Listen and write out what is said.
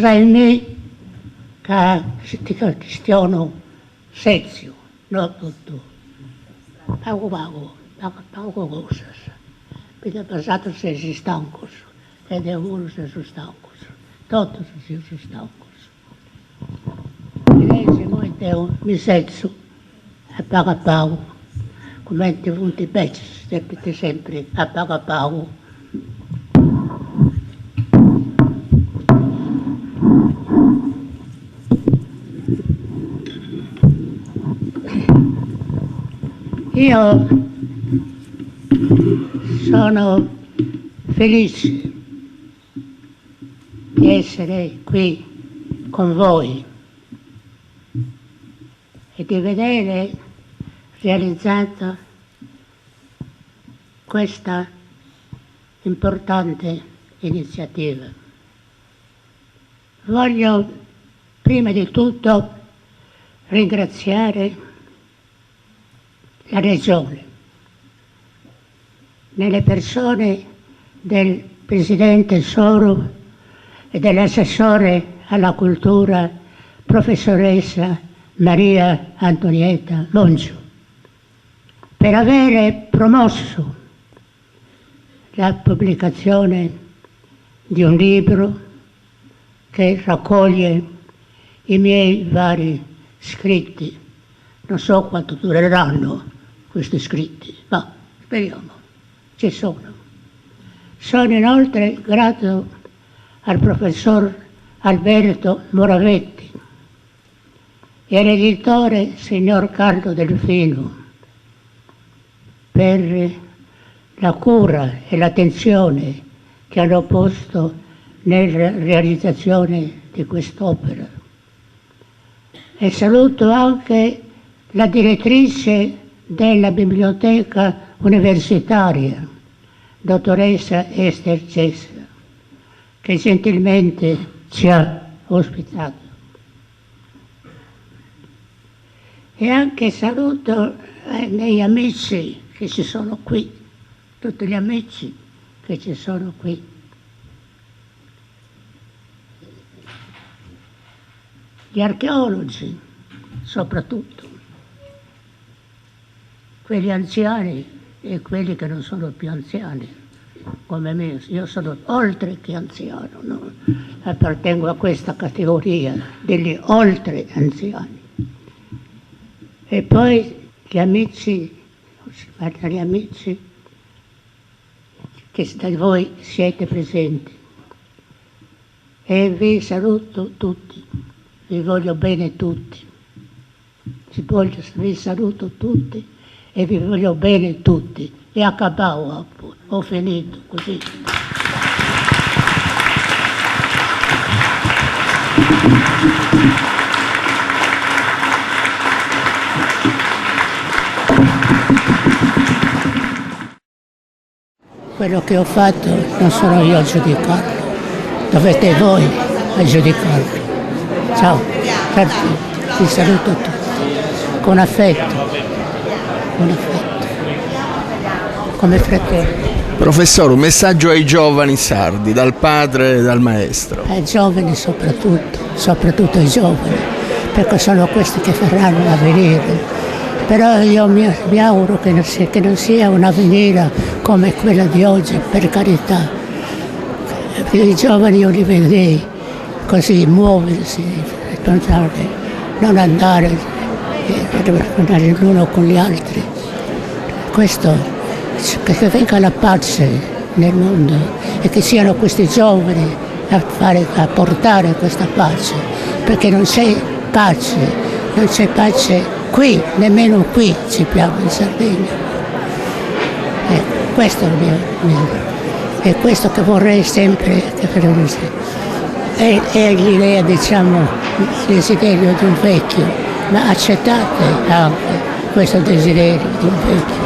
Zaini che stiano sezio, non tutto. Pago cosas. Perché passato se si stancos, ed è uno se sono stancos. Todos si sono stancos. E lei se muove mi sezio e pago. Come ti punti pezzi, sempre a pago. Io sono felice di essere qui con voi e di vedere realizzata questa importante iniziativa. Voglio prima di tutto ringraziare la Regione, nelle persone del Presidente Soro e dell'assessore alla cultura, professoressa Maria Antonietta Loncio, per avere promosso la pubblicazione di un libro che raccoglie i miei vari scritti. Non so quanto dureranno questi scritti, ma speriamo, ci sono. Sono inoltre grato al professor Alberto Moravetti e all'editore signor Carlo Delfino per la cura e l'attenzione che hanno posto nella realizzazione di quest'opera. E saluto anche la direttrice della biblioteca universitaria, dottoressa Esther Cessa, che gentilmente ci ha ospitato. E anche saluto i miei amici che ci sono qui, tutti gli amici che ci sono qui. Gli archeologi, soprattutto, quelli anziani e quelli che non sono più anziani, come me. Io sono oltre che anziano, no? Appartengo a questa categoria degli oltre anziani. E poi gli amici che da voi siete presenti. E vi saluto tutti, vi voglio bene tutti. Vi saluto tutti e vi voglio bene tutti. E accabavo, ho finito così. Quello che ho fatto non sono io a giudicarlo, dovete voi a giudicarlo. Ciao, vi saluto tutti, con affetto, come fratelli. Professore, un messaggio ai giovani sardi, dal padre e dal maestro. Ai giovani soprattutto ai giovani, perché sono questi che faranno l'avvenire. Però io mi auguro che non sia un avvenire come quella di oggi, per carità. I giovani io li vedrei così muoversi, non andare l'uno con gli altri. Questo, che venga la pace nel mondo e che siano questi giovani a portare questa pace, perché non c'è pace qui, nemmeno qui ci piace in Sardegna. Questo è questo che vorrei sempre che è l'idea, diciamo, il desiderio di un vecchio, ma accettate anche questo desiderio di un vecchio.